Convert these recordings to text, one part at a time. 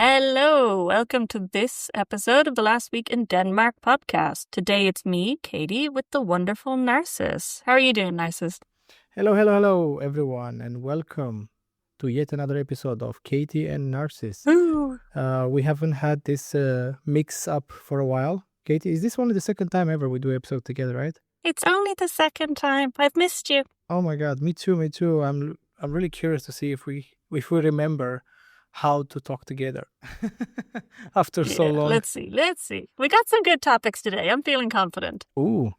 Hello, welcome to this episode of the Last Week in Denmark podcast. Today it's me, Katie, with the wonderful Narcis. How are you doing, Narcis? Hello, everyone, and welcome to yet another episode of Katie and Narcis. Ooh. We haven't had this mix-up for a while. Katie, is this only the second time ever we do an episode together, right? It's only the second time. I've missed you. Oh my God, me too. I'm really curious to see if we remember how to talk together after so long. Let's see. We got some good topics today. I'm feeling confident. Ooh,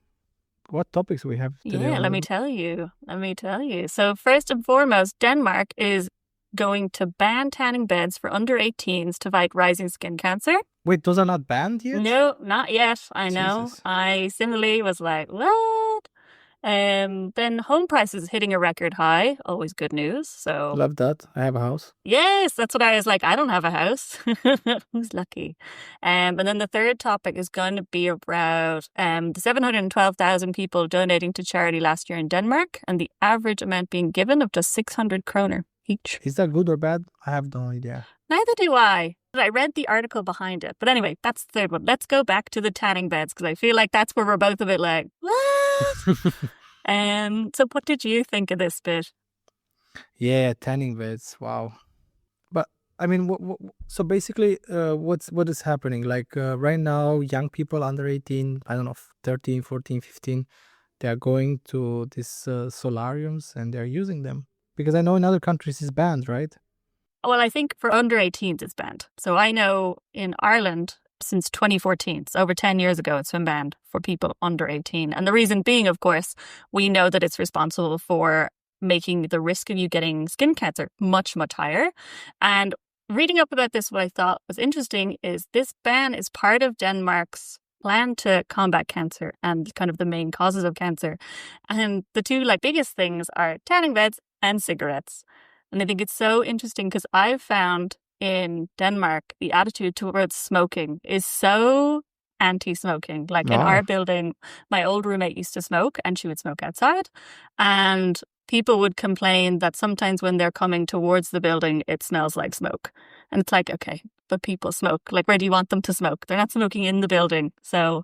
what topics we have today? Yeah, let me tell you. So first and foremost, Denmark is going to ban tanning beds for under 18s to fight rising skin cancer. Wait, those are not banned yet? No, not yet. I know. Jesus. I similarly was like, what? Then home prices hitting a record high. Always good news. So Love that. I have a house. yes, that's what I was like. I don't have a house. Who's lucky? And then the third topic is going to be about the 712,000 people donating to charity last year in Denmark, and the average amount being given of just 600 kroner each. Is that good or bad? I have no idea. Neither do I. I read the article behind it. But anyway, that's the third one. Let's go back to the tanning beds because I feel like that's where we're both a bit like, what? So what did you think of this bit? Yeah, tanning beds. Wow. But I mean, so basically, what is happening? Like right now, young people under 18, I don't know, 13, 14, 15, they are going to these solariums and they're using them. Because I know in other countries it's banned, right? Well, I think for under 18s it's banned. So I know in Ireland since 2014, so over 10 years ago, it's been banned for people under 18. And the reason being, of course, we know that it's responsible for making the risk of you getting skin cancer much, much higher. And reading up about this, what I thought was interesting is this ban is part of Denmark's plan to combat cancer and kind of the main causes of cancer. And the two biggest things are tanning beds and cigarettes. And I think it's so interesting because I've found in Denmark, the attitude towards smoking is so anti-smoking. Like in our building, my old roommate used to smoke and she would smoke outside. And people would complain that sometimes when they're coming towards the building, it smells like smoke. And it's like, okay, but people smoke. Like, where do you want them to smoke? They're not smoking in the building. So,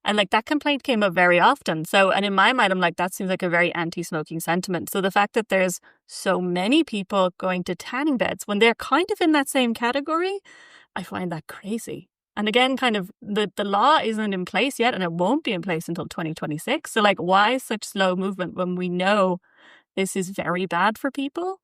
and that complaint came up very often. So, and in my mind, I'm like, that seems like a very anti-smoking sentiment. So the fact that there's so many people going to tanning beds when they're kind of in that same category, I find that crazy. And again, kind of the law isn't in place yet and it won't be in place until 2026. So why such slow movement when we know this is very bad for people?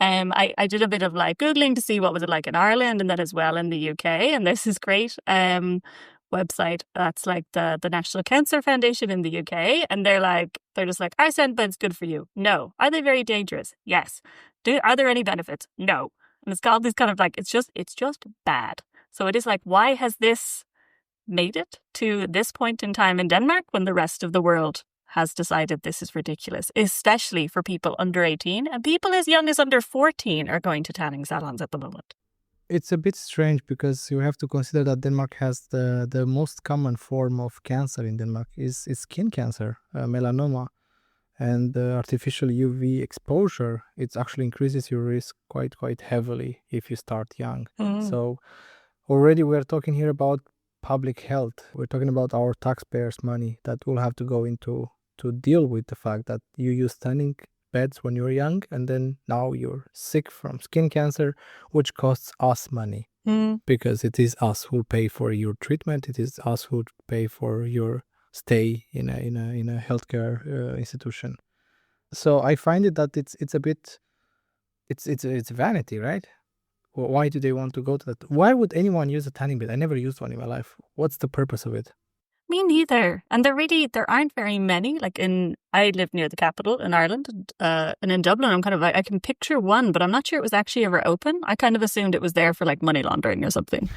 I did a bit of Googling to see what was it like in Ireland and then as well in the UK. And there's this great website that's the National Cancer Foundation in the UK. And they're just like, are scent beds good for you? No. Are they very dangerous? Yes. Are there any benefits? No. And it's called this kind of it's just bad. So it is why has this made it to this point in time in Denmark when the rest of the world has decided this is ridiculous, especially for people under 18, and people as young as under 14 are going to tanning salons at the moment. It's a bit strange because you have to consider that Denmark has the most common form of cancer in Denmark is skin cancer, melanoma, and artificial UV exposure. It actually increases your risk quite heavily if you start young. So already we're talking here about public health. We're talking about our taxpayers' money that will have to go into to deal with the fact that you use tanning beds when you're young and then now you're sick from skin cancer, which costs us money because it is us who pay for your treatment. It is us who pay for your stay in a healthcare institution. So I find it that it's a bit it's vanity, right? Why do they want to go to that? Why would anyone use a tanning bed? I never used one in my life. What's the purpose of it? Me neither. And there aren't very many. I live near the capital in Ireland, and in Dublin, I'm kind of I can picture one, but I'm not sure it was actually ever open. I kind of assumed it was there for money laundering or something.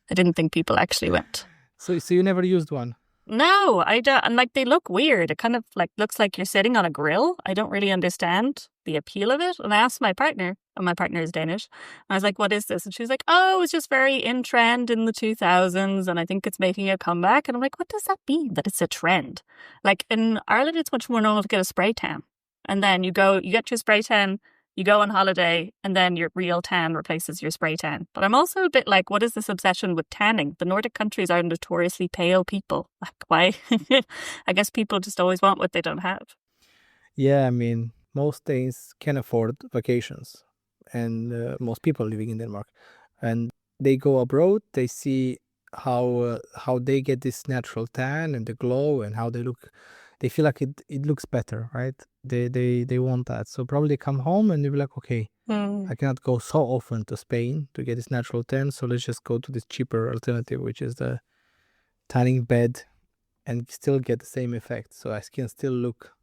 I didn't think people actually went. So you never used one? No, I don't. And they look weird. It kind of looks like you're sitting on a grill. I don't really understand the appeal of it. And I asked my partner, and my partner is Danish. And I was like, what is this? And she was like, oh, it was just very in trend in the 2000s. And I think it's making a comeback. And I'm like, what does that mean that it's a trend? In Ireland, it's much more normal to get a spray tan. And then you get your spray tan you go on holiday and then your real tan replaces your spray tan. But I'm also a bit like, what is this obsession with tanning? The Nordic countries are notoriously pale people. Like, why? I guess people just always want what they don't have. Yeah, I mean, most Danes can afford vacations, and most people living in Denmark, and they go abroad. They see how they get this natural tan and the glow and how they look. They feel like it looks better, right? They want that. So probably they come home and they'll be like, okay, I cannot go so often to Spain to get this natural tan, so let's just go to this cheaper alternative, which is the tanning bed, and still get the same effect. So I can still look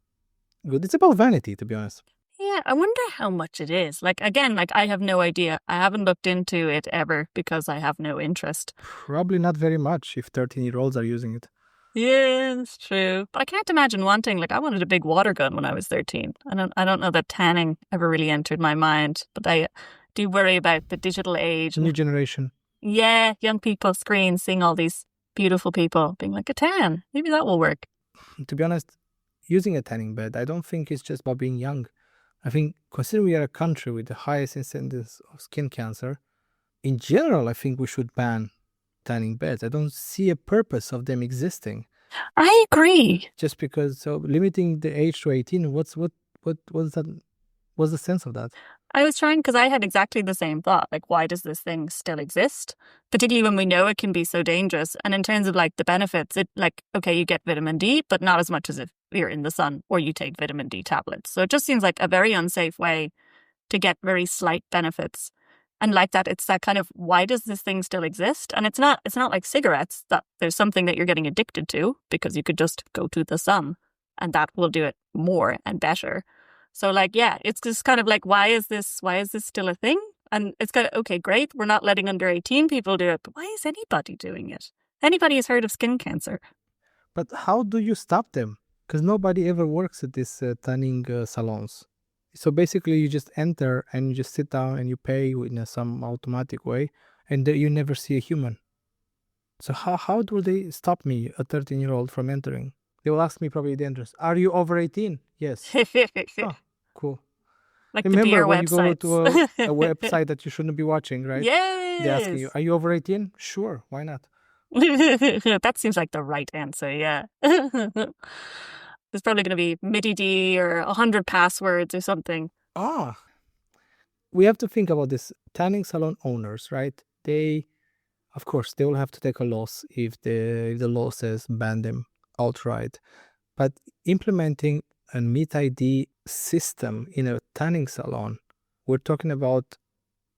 good. It's about vanity, to be honest. Yeah, I wonder how much it is. Like, again, like I have no idea. I haven't looked into it ever because I have no interest. Probably not very much if 13-year-olds are using it. Yeah, that's true. But I can't imagine wanting, like, I wanted a big water gun when I was 13. I don't know that tanning ever really entered my mind, but I do worry about the digital age. New generation. Yeah, young people screens, seeing all these beautiful people being like, a tan, maybe that will work. To be honest, using a tanning bed, I don't think it's just about being young. I think considering we are a country with the highest incidence of skin cancer, in general, I think we should ban tanning beds. I don't see a purpose of them existing. I agree. Just because, so limiting the age to 18, what's that? What's the sense of that? I was trying because I had exactly the same thought. Like, why does this thing still exist? Particularly when we know it can be so dangerous. And in terms of like the benefits, it like, okay, you get vitamin D, but not as much as if you're in the sun or you take vitamin D tablets. So it just seems like a very unsafe way to get very slight benefits. And like that, it's that kind of, why does this thing still exist? And it's not like cigarettes, that there's something that you're getting addicted to because you could just go to the sun and that will do it more and better. So like, yeah, it's just kind of like, why is this still a thing? And it's kind of, okay, great, we're not letting under 18 people do it, but why is anybody doing it? Anybody has heard of skin cancer. But how do you stop them? Because nobody ever works at these tanning salons. So basically, you just enter and you just sit down and you pay in some automatic way, and you never see a human. So how do they stop me, a 13-year-old, from entering? They will ask me probably at the entrance, "Are you over 18?" Yes. Oh, cool. Like Remember the beer when websites. you go to a website that you shouldn't be watching, right? Yes. They're asking you, "Are you over 18?" Sure, why not? That seems like the right answer, yeah. There's probably going to be MIDI or 100 passwords or something. We have to think about this. Tanning salon owners, right? They, of course, they will have to take a loss if the law says ban them outright. But implementing a Meet ID system in a tanning salon, we're talking about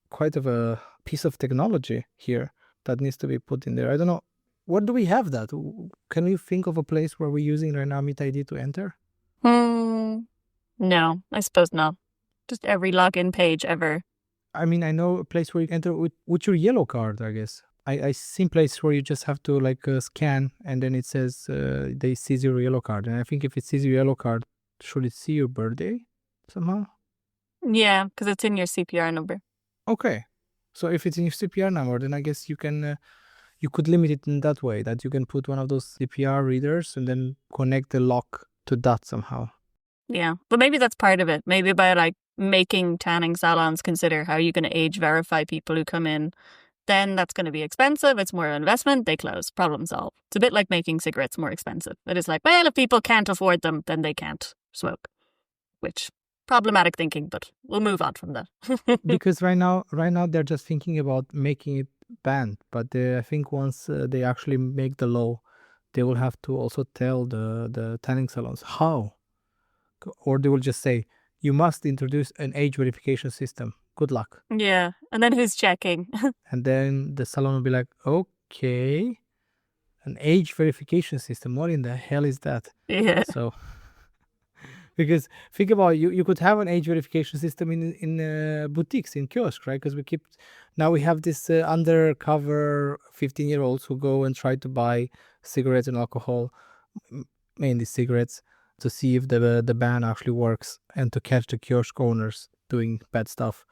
quite of a piece of technology here that needs to be put in there. I don't know. Where do we have that? Can you think of a place where we're using right now Meet ID to enter? No, I suppose not. Just every login page ever. I mean, I know a place where you enter with your yellow card, I guess. I seen place where you just have to like scan and then it says they seize your yellow card. And I think if it sees your yellow card, should it see your birthday somehow? Yeah, because it's in your CPR number. Okay. So if it's in your CPR number, then I guess you can... you could limit it in that way, that you can put one of those CPR readers and then connect the lock to that somehow. Yeah, but maybe that's part of it. Maybe by like making tanning salons consider how you're going to age verify people who come in, then that's going to be expensive. It's more investment. They close. Problem solved. It's a bit like making cigarettes more expensive. It is like, well, if people can't afford them, then they can't smoke. Which, problematic thinking, but we'll move on from that. Because right now they're just thinking about making it banned. But I think once they actually make the law, they will have to also tell the tanning salons how. Or they will just say, you must introduce an age verification system. Good luck. Yeah. And then who's checking? And then the salon will be like, okay, an age verification system. What in the hell is that? Yeah. So, because think about it, you could have an age verification system in boutiques, in kiosks, right? Because now we have this undercover 15-year-olds who go and try to buy cigarettes and alcohol, mainly cigarettes, to see if the ban actually works and to catch the kiosk owners doing bad stuff.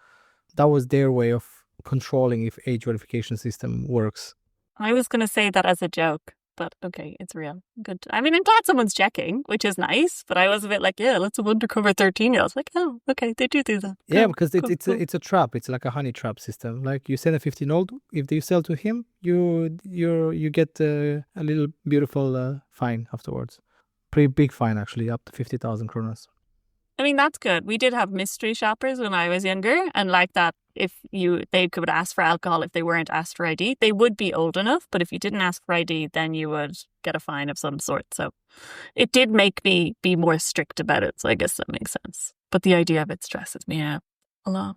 That was their way of controlling if age verification system works. I was going to say that as a joke, but okay, it's real. Good. I mean, I'm glad someone's checking, which is nice, but I was a bit like, yeah, lots of undercover 13-year-olds. Like, oh, okay, they do that. Yeah, Cool, because cool, cool. it's a trap. It's like a honey trap system. Like you send a 15-year-old, if you sell to him, you get a little beautiful fine afterwards. Pretty big fine actually, up to 50,000 kronas. I mean, that's good. We did have mystery shoppers when I was younger, and like that, they could ask for alcohol if they weren't asked for ID. They would be old enough, but if you didn't ask for ID, then you would get a fine of some sort. So it did make me be more strict about it. So I guess that makes sense. But the idea of it stresses me out a lot.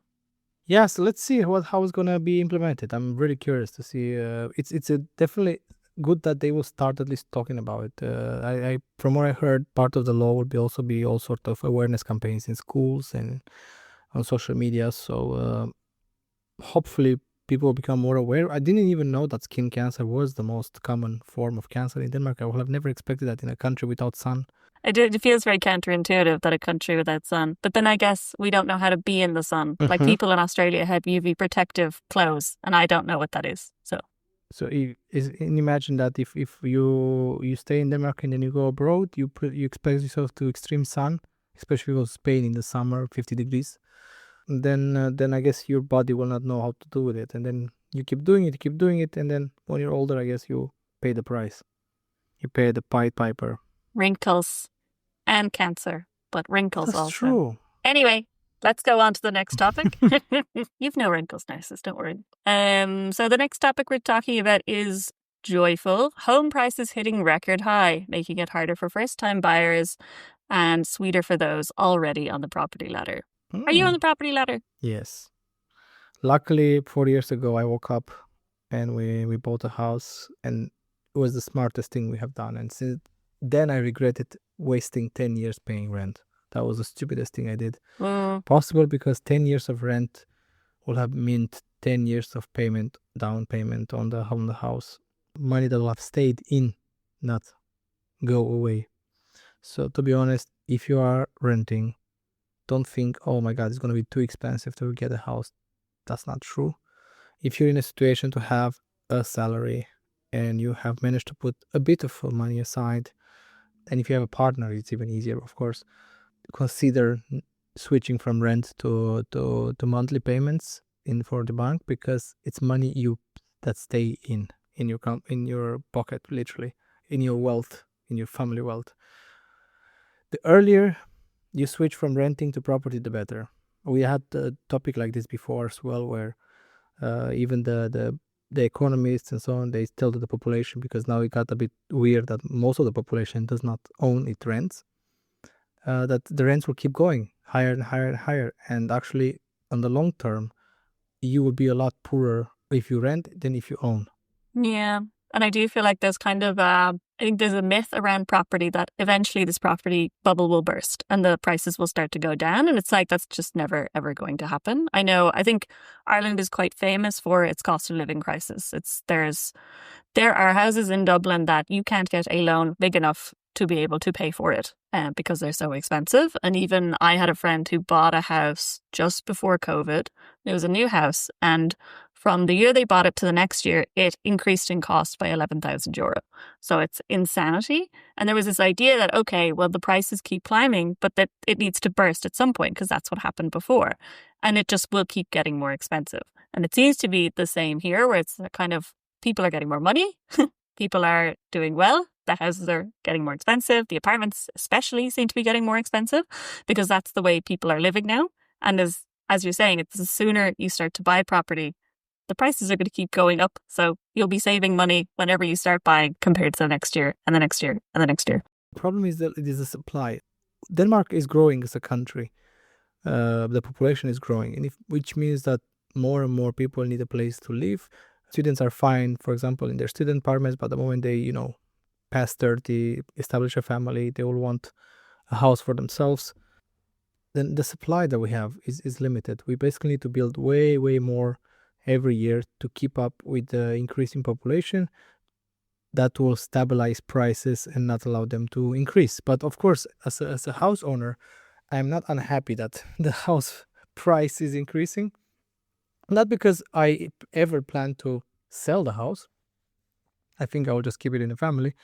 Yeah, so let's see how it's gonna be implemented. I'm really curious to see. It's definitely good that they will start at least talking about it. I from what I heard, part of the law will be also be all sort of awareness campaigns in schools and on social media. So hopefully people will become more aware. I didn't even know that skin cancer was the most common form of cancer in Denmark. I would have never expected that in a country without sun. It feels very counterintuitive that a country without sun. But then I guess we don't know how to be in the sun. Like people in Australia have UV protective clothes, and I don't know what that is. So imagine that if you stay in Denmark and then you go abroad, you expose yourself to extreme sun, especially if you go to Spain in the summer, 50 degrees. Then I guess your body will not know how to do with it, and then you keep doing it, and then when you're older, I guess you pay the price. You pay the Pied Piper. Wrinkles and cancer, but wrinkles That's also. true. Anyway, let's go on to the next topic. You've no wrinkles, Narcis, don't worry. So the next topic we're talking about is joyful. Home prices hitting record high, making it harder for first-time buyers and sweeter for those already on the property ladder. Are you on the property ladder? Yes. Luckily, 4 years ago, I woke up and we bought a house, and it was the smartest thing we have done. And since then, I regretted wasting 10 years paying rent. That was the stupidest thing I did. Possible because 10 years of rent will have meant 10 years of down payment on the house. Money that will have stayed in, not go away. So to be honest, if you are renting, don't think, oh my God, it's going to be too expensive to get a house. That's not true. If you're in a situation to have a salary and you have managed to put a bit of money aside, and if you have a partner, it's even easier, of course. Consider switching from rent to monthly payments for the bank, because it's money that stay in your pocket, literally, in your wealth, in your family wealth. The earlier you switch from renting to property, the better. We had a topic like this before as well, where even the economists and so on, they tell to the population, because now it got a bit weird that most of the population does not own, it rents, that the rents will keep going higher and higher and higher. And actually, on the long term, you will be a lot poorer if you rent than if you own. Yeah. And I do feel like there's kind of, I think there's a myth around property that eventually this property bubble will burst and the prices will start to go down. And it's like, that's just never, ever going to happen. I think Ireland is quite famous for its cost of living crisis. There are houses in Dublin that you can't get a loan big enough to be able to pay for it because they're so expensive. And even I had a friend who bought a house just before COVID. It was a new house, and from the year they bought it to the next year, it increased in cost by 11,000 euro. So it's insanity. And there was this idea that, okay, well, the prices keep climbing, but that it needs to burst at some point because that's what happened before. And it just will keep getting more expensive. And it seems to be the same here, where it's kind of people are getting more money. People are doing well. The houses are getting more expensive. The apartments especially seem to be getting more expensive because that's the way people are living now. And as you're saying, it's the sooner you start to buy property, the prices are going to keep going up. So you'll be saving money whenever you start buying compared to the next year and the next year and the next year. The problem is that it is a supply. Denmark is growing as a country. The population is growing, which means that more and more people need a place to live. Students are fine, for example, in their student apartments, but the moment they, past 30, establish a family, they will want a house for themselves. Then the supply that we have is limited. We basically need to build way, way more every year to keep up with the increasing population. That will stabilize prices and not allow them to increase. But of course, as a house owner, I'm not unhappy that the house price is increasing. Not because I ever plan to sell the house. I think I will just keep it in the family.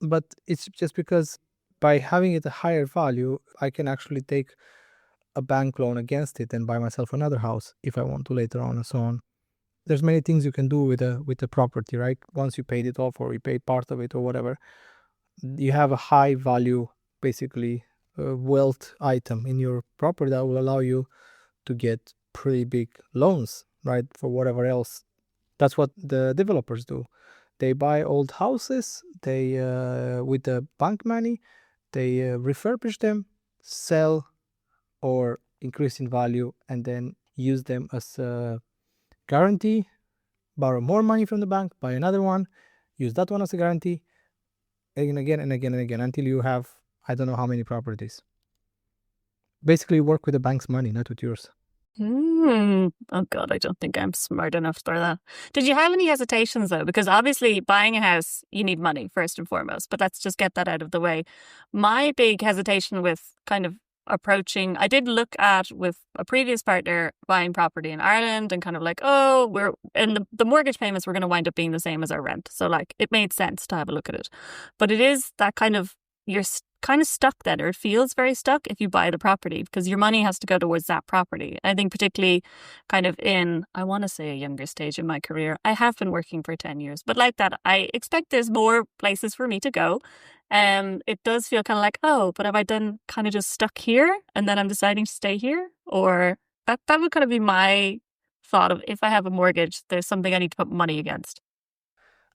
But it's just because by having it a higher value, I can actually take a bank loan against it and buy myself another house if I want to later on and so on. There's many things you can do with a property, right? Once you paid it off or you paid part of it or whatever, you have a high value, basically, wealth item in your property that will allow you to get pretty big loans, right? For whatever else. That's what the developers do. They buy old houses, they with the bank money, they refurbish them, sell or increase in value, and then use them as a guarantee, borrow more money from the bank, buy another one, use that one as a guarantee, and again and again and again until you have I don't know how many properties. Basically, work with the bank's money, not with yours. Oh God, I don't think I'm smart enough for that. Did you have any hesitations though? Because obviously buying a house, you need money first and foremost, but let's just get that out of the way. My big hesitation with kind of approaching, I did look at with a previous partner buying property in Ireland and kind of like, oh, the mortgage payments were going to wind up being the same as our rent. So like it made sense to have a look at it. But it is that kind of, you're kind of stuck then, or it feels very stuck if you buy the property because your money has to go towards that property. I think particularly kind of in, I want to say a younger stage in my career, I have been working for 10 years, but like that, I expect there's more places for me to go. It does feel kind of like, oh, but have I done kind of just stuck here and then I'm deciding to stay here? Or that would kind of be my thought of if I have a mortgage, there's something I need to put money against.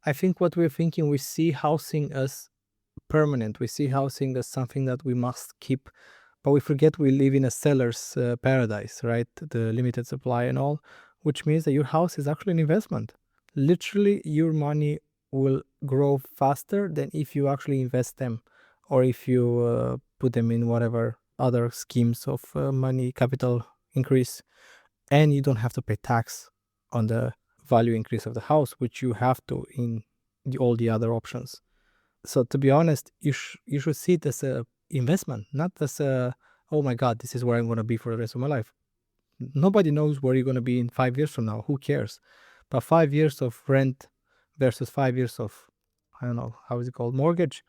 I think what we're thinking, we see housing as permanent. We see housing as something that we must keep, but we forget we live in a seller's paradise, right? The limited supply and all, which means that your house is actually an investment. Literally, your money will grow faster than if you actually invest them or if you put them in whatever other schemes of money capital increase, and you don't have to pay tax on the value increase of the house, which you have to in all the other options. So to be honest, you should see it as a investment, not as a, oh my God, this is where I'm going to be for the rest of my life. Nobody knows where you're going to be in 5 years from now. Who cares? But 5 years of rent versus 5 years of, I don't know, how is it called? Mortgage.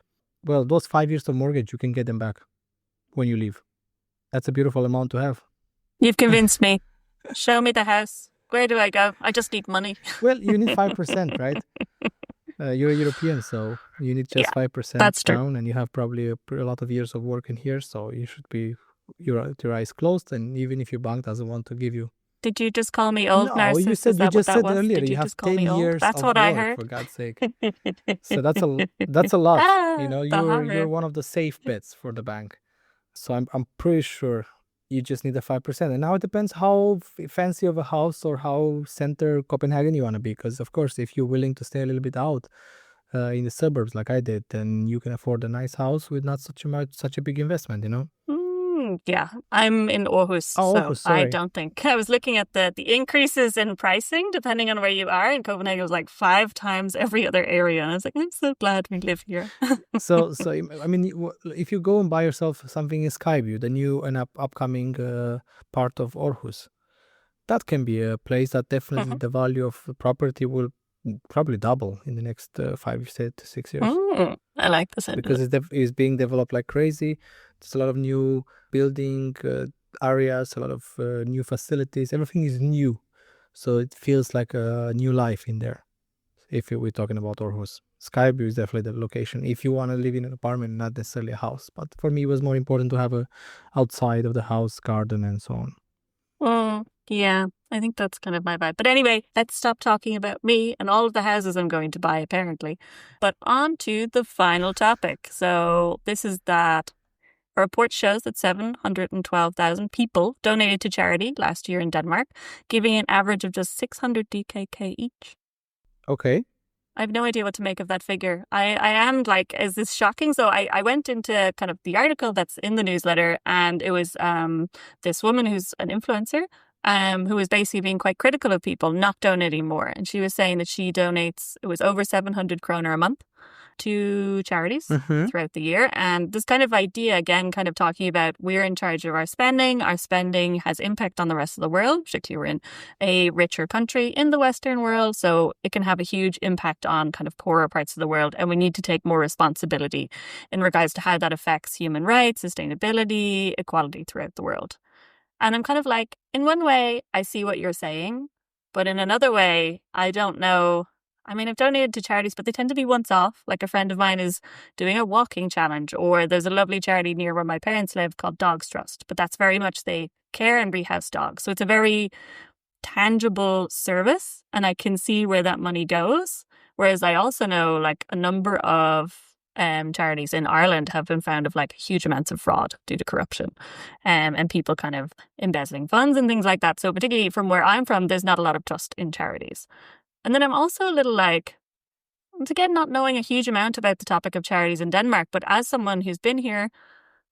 Well, those 5 years of mortgage, you can get them back when you leave. That's a beautiful amount to have. You've convinced me. Show me the house. Where do I go? I just need money. Well, you need 5%, right? You're a European, so you need just 5% that's true. down, and you have probably a lot of years of work in here, so you should be your eyes closed. And even if your bank doesn't want to give you, did you just call me old, no, Narcis? you said, Is you that just what that said was? earlier Did you you have just call 10 me old? years That's of what I work, heard. for God's sake. So that's a lot. You know, you're one of the safe bets for the bank. So I'm pretty sure you just need the 5%. And now it depends how fancy of a house or how center Copenhagen you want to be. Because of course, if you're willing to stay a little bit out in the suburbs like I did, then you can afford a nice house with not such a big investment, you know? Yeah, I'm in Aarhus, Oh, so Aarhus, sorry. I don't think. I was looking at the increases in pricing depending on where you are. In Copenhagen, it was like 5 times every other area. And I was like, I'm so glad we live here. So I mean, if you go and buy yourself something in Skyview, the new and upcoming part of Aarhus, that can be a place that definitely the value of the property will probably double in the next 5 to 6 years. I like this because it's being developed like crazy. There's a lot of new building areas, a lot of new facilities. Everything is new, so it feels like a new life in there. If we're talking about Aarhus, Skyview is definitely the location if you want to live in an apartment, not necessarily a house. But for me, it was more important to have a outside of the house garden and so on. Yeah, I think that's kind of my vibe. But anyway, let's stop talking about me and all of the houses I'm going to buy, apparently. But on to the final topic. So this is that a report shows that 712,000 people donated to charity last year in Denmark, giving an average of just 600 DKK each. Okay. I have no idea what to make of that figure. I am like, is this shocking? So I went into kind of the article that's in the newsletter, and it was this woman who's an influencer who was basically being quite critical of people not donating more. And she was saying that she donates, it was over 700 kroner a month to charities Mm-hmm. throughout the year. And this kind of idea, again, kind of talking about we're in charge of our spending. Our spending has impact on the rest of the world, particularly we're in a richer country in the Western world. So it can have a huge impact on kind of poorer parts of the world. And we need to take more responsibility in regards to how that affects human rights, sustainability, equality throughout the world. And I'm kind of like, in one way, I see what you're saying, but in another way, I don't know. I mean, I've donated to charities, but they tend to be once off. Like a friend of mine is doing a walking challenge, or there's a lovely charity near where my parents live called Dogs Trust, but that's very much they care and rehouse dogs. So it's a very tangible service, and I can see where that money goes. Whereas I also know like a number of charities in Ireland have been found of like huge amounts of fraud due to corruption, and people kind of embezzling funds and things like that. So particularly from where I'm from, there's not a lot of trust in charities. And then I'm also a little like, once again, not knowing a huge amount about the topic of charities in Denmark, but as someone who's been here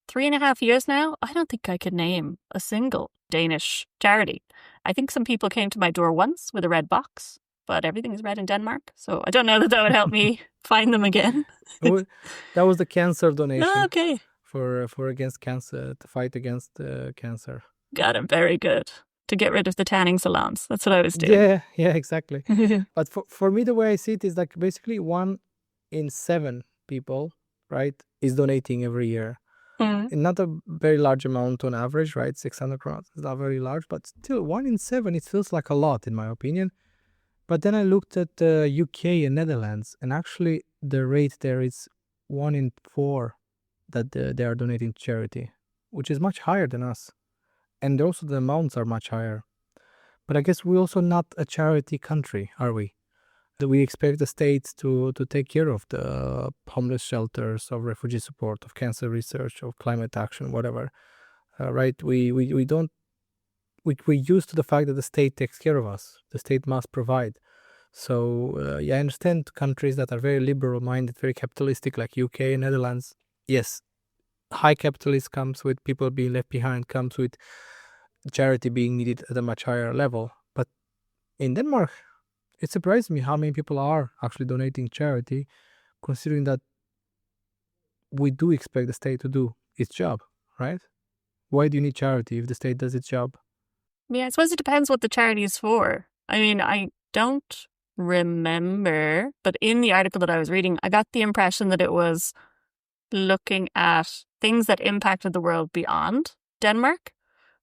3.5 years now, I don't think I could name a single Danish charity. I think some people came to my door once with a red box, but everything is red in Denmark. So I don't know that would help me find them again. That was the cancer donation. Oh, okay. For against cancer, to fight against cancer. Got it. Very good. To get rid of the tanning salons. That's what I was doing. Yeah, exactly. But for me, the way I see it is like basically 1 in 7 people, right, is donating every year. Mm. Not a very large amount on average, right? 600 crowns is not very large, but still 1 in 7, it feels like a lot in my opinion. But then I looked at the UK and Netherlands, and actually the rate there is 1 in 4 that they are donating to charity, which is much higher than us. And also the amounts are much higher. But I guess we're also not a charity country, are we? That we expect the state to take care of the homeless shelters, of refugee support, of cancer research, of climate action, whatever. Right? We don't. We're used to the fact that the state takes care of us. The state must provide. So I understand countries that are very liberal-minded, very capitalistic, like UK and Netherlands. Yes, high capitalist comes with people being left behind, comes with charity being needed at a much higher level. But in Denmark, it surprised me how many people are actually donating charity, considering that we do expect the state to do its job, right? Why do you need charity if the state does its job? Yeah, I suppose it depends what the charity is for. I mean, I don't remember, but in the article that I was reading, I got the impression that it was looking at things that impacted the world beyond Denmark.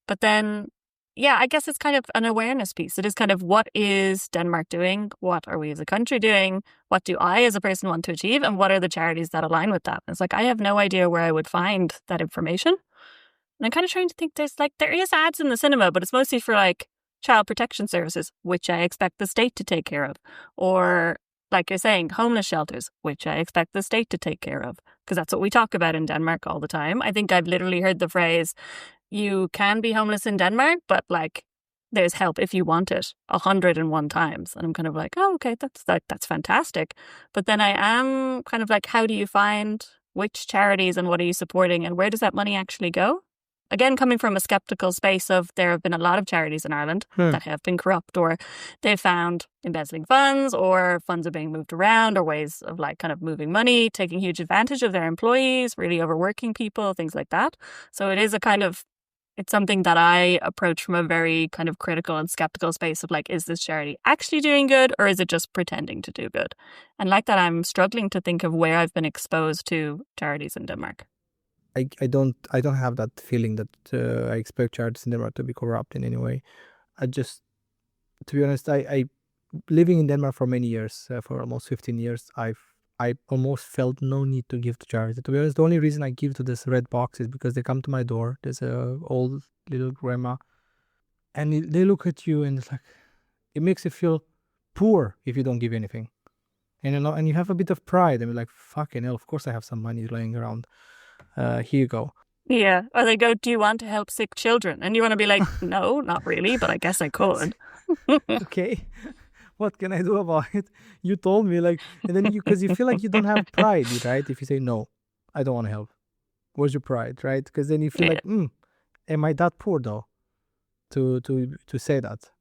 But then, yeah, I guess it's kind of an awareness piece. It is kind of, what is Denmark doing? What are we as a country doing? What do I as a person want to achieve? And what are the charities that align with that? And it's like, I have no idea where I would find that information. And I'm kind of trying to think, there is ads in the cinema, but it's mostly for like child protection services, which I expect the state to take care of. Or like you're saying, homeless shelters, which I expect the state to take care of. Because that's what we talk about in Denmark all the time. I think I've literally heard the phrase, you can be homeless in Denmark, but like there's help if you want it 101 times. And I'm kind of like, oh, okay, that's fantastic. But then I am kind of like, how do you find which charities and what are you supporting and where does that money actually go? Again, coming from a skeptical space of there have been a lot of charities in Ireland that have been corrupt, or they've found embezzling funds, or funds are being moved around, or ways of like kind of moving money, taking huge advantage of their employees, really overworking people, things like that. So it is it's something that I approach from a very kind of critical and skeptical space of like, is this charity actually doing good or is it just pretending to do good? And like that, I'm struggling to think of where I've been exposed to charities in Denmark. I don't have that feeling that I expect charities in Denmark to be corrupt in any way. I just, to be honest, I living in Denmark for many years, for almost 15 years, I almost felt no need to give to charity. To be honest, the only reason I give to this red box is because they come to my door. There's a old little grandma, and they look at you, and it's like, it makes you feel poor if you don't give anything, and and you have a bit of pride. I mean, like, fucking hell, of course I have some money laying around. Here you go. Yeah. Or they go, do you want to help sick children? And you want to be like, no, not really, but I guess I could. Okay. What can I do about it? You told me, like, and then because you feel like you don't have pride, right? If you say, no, I don't want to help. Where's your pride, right? Because then you feel like, am I that poor though? To say that.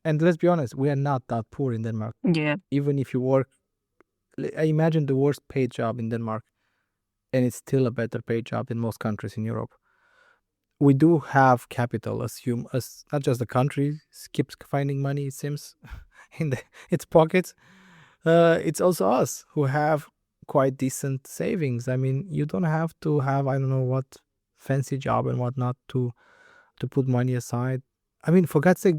And let's be honest, we are not that poor in Denmark. Yeah. Even if you work I imagine the worst paid job in Denmark, and it's still a better paid job in most countries in Europe. We do have capital, as not just the country keeps finding money, it seems, in its pockets. It's also us who have quite decent savings. I mean, you don't have to have, I don't know what fancy job and whatnot to put money aside. I mean, for God's sake,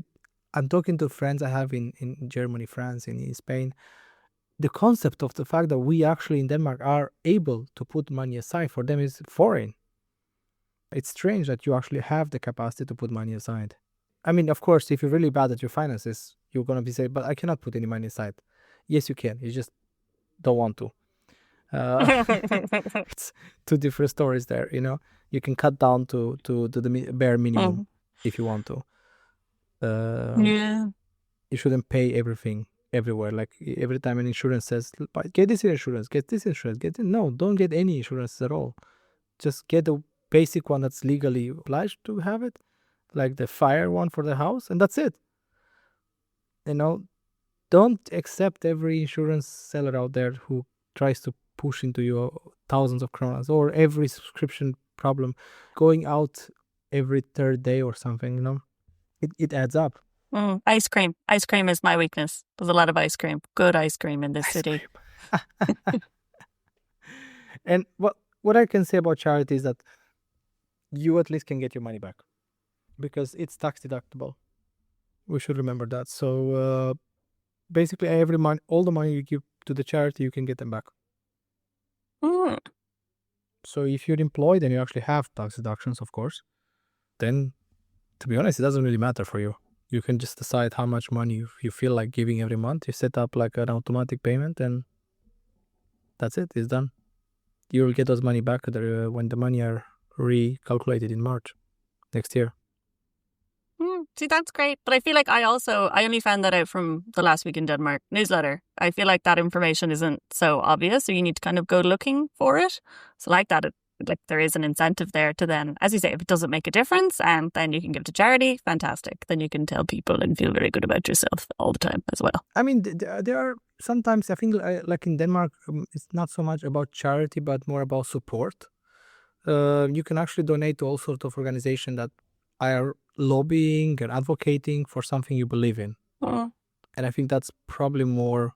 I'm talking to friends I have in Germany, France, in Spain. The concept of the fact that we actually in Denmark are able to put money aside for them is foreign. It's strange that you actually have the capacity to put money aside. I mean, of course, if you're really bad at your finances, you're going to be saying, but I cannot put any money aside. Yes, you can. You just don't want to. It's two different stories there, you know. You can cut down to the bare minimum if you want to. Yeah. You shouldn't pay everything everywhere. Like every time an insurance says, get this insurance, get this insurance, no, don't get any insurance at all. Just get the basic one that's legally obliged to have it, like the fire one for the house, and that's it. You know, don't accept every insurance seller out there who tries to push into you thousands of kronas, or every subscription problem going out every third day or something, you know. It adds up. Ice cream. Ice cream is my weakness. There's a lot of ice cream. Good ice cream in this city. And what I can say about charity is that you at least can get your money back because it's tax deductible. We should remember that. So basically, all the money you give to the charity, you can get them back. So if you're employed and you actually have tax deductions, of course, then to be honest, it doesn't really matter for you. You can just decide how much money you feel like giving every month. You set up like an automatic payment and that's it. It's done. You'll get those money back when the money are recalculated in March next year. See, that's great. But I feel like I only found that out from the Last Week in Denmark newsletter. I feel like that information isn't so obvious, so you need to kind of go looking for it. So like that, like there is an incentive there to then, as you say, if it doesn't make a difference and then you can give to charity, fantastic. Then you can tell people and feel very good about yourself all the time as well. I mean, there are sometimes, I think like in Denmark, it's not so much about charity, but more about support. You can actually donate to all sorts of organizations that are lobbying and advocating for something you believe in. And I think that's probably more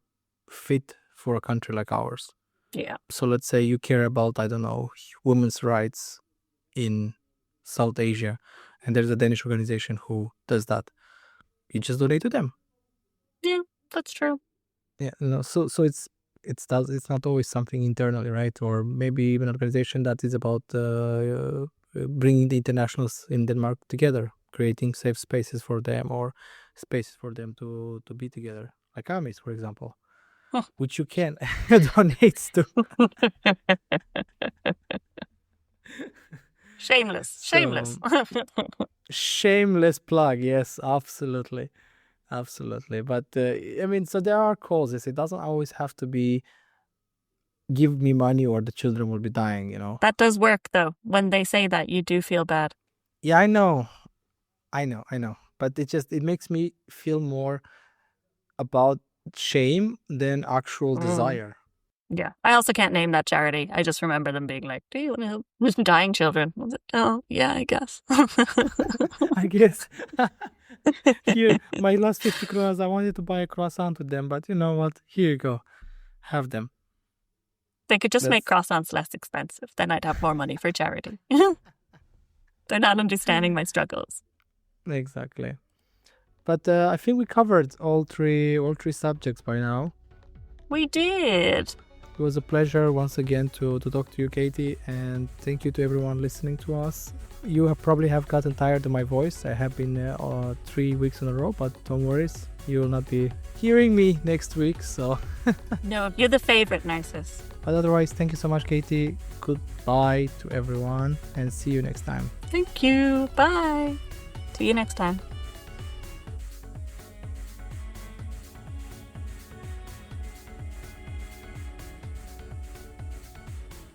fit for a country like ours. Yeah. So let's say you care about, I don't know, women's rights in South Asia, and there's a Danish organization who does that. You just donate to them. Yeah, that's true. Yeah, so it's not always something internally, right? Or maybe even an organization that is about bringing the internationals in Denmark together, creating safe spaces for them or spaces for them to be together, like AMIS, for example. Which you can donate to. Shameless. Shameless plug. Yes, absolutely. But I mean, so there are causes. It doesn't always have to be give me money or the children will be dying, you know. That does work though. When they say that, you do feel bad. Yeah, I know. But it makes me feel more about shame than actual desire. Yeah. I also can't name that charity. I just remember them being like, do you want to help with dying children? I was like, oh, yeah, I guess. I guess. Here, my last 50 kronas, I wanted to buy a croissant with them, but you know what? Here you go. Have them. They could just make croissants less expensive. Then I'd have more money for charity. They're not understanding my struggles. Exactly. But I think we covered all three subjects by now. We did. It was a pleasure once again to talk to you, Katie, and thank you to everyone listening to us. You probably have gotten tired of my voice. I have been 3 weeks in a row, but don't worry, you will not be hearing me next week. So no, you're the favorite, Narcis. But otherwise, thank you so much, Katie. Goodbye to everyone, and see you next time. Thank you. Bye. See you next time.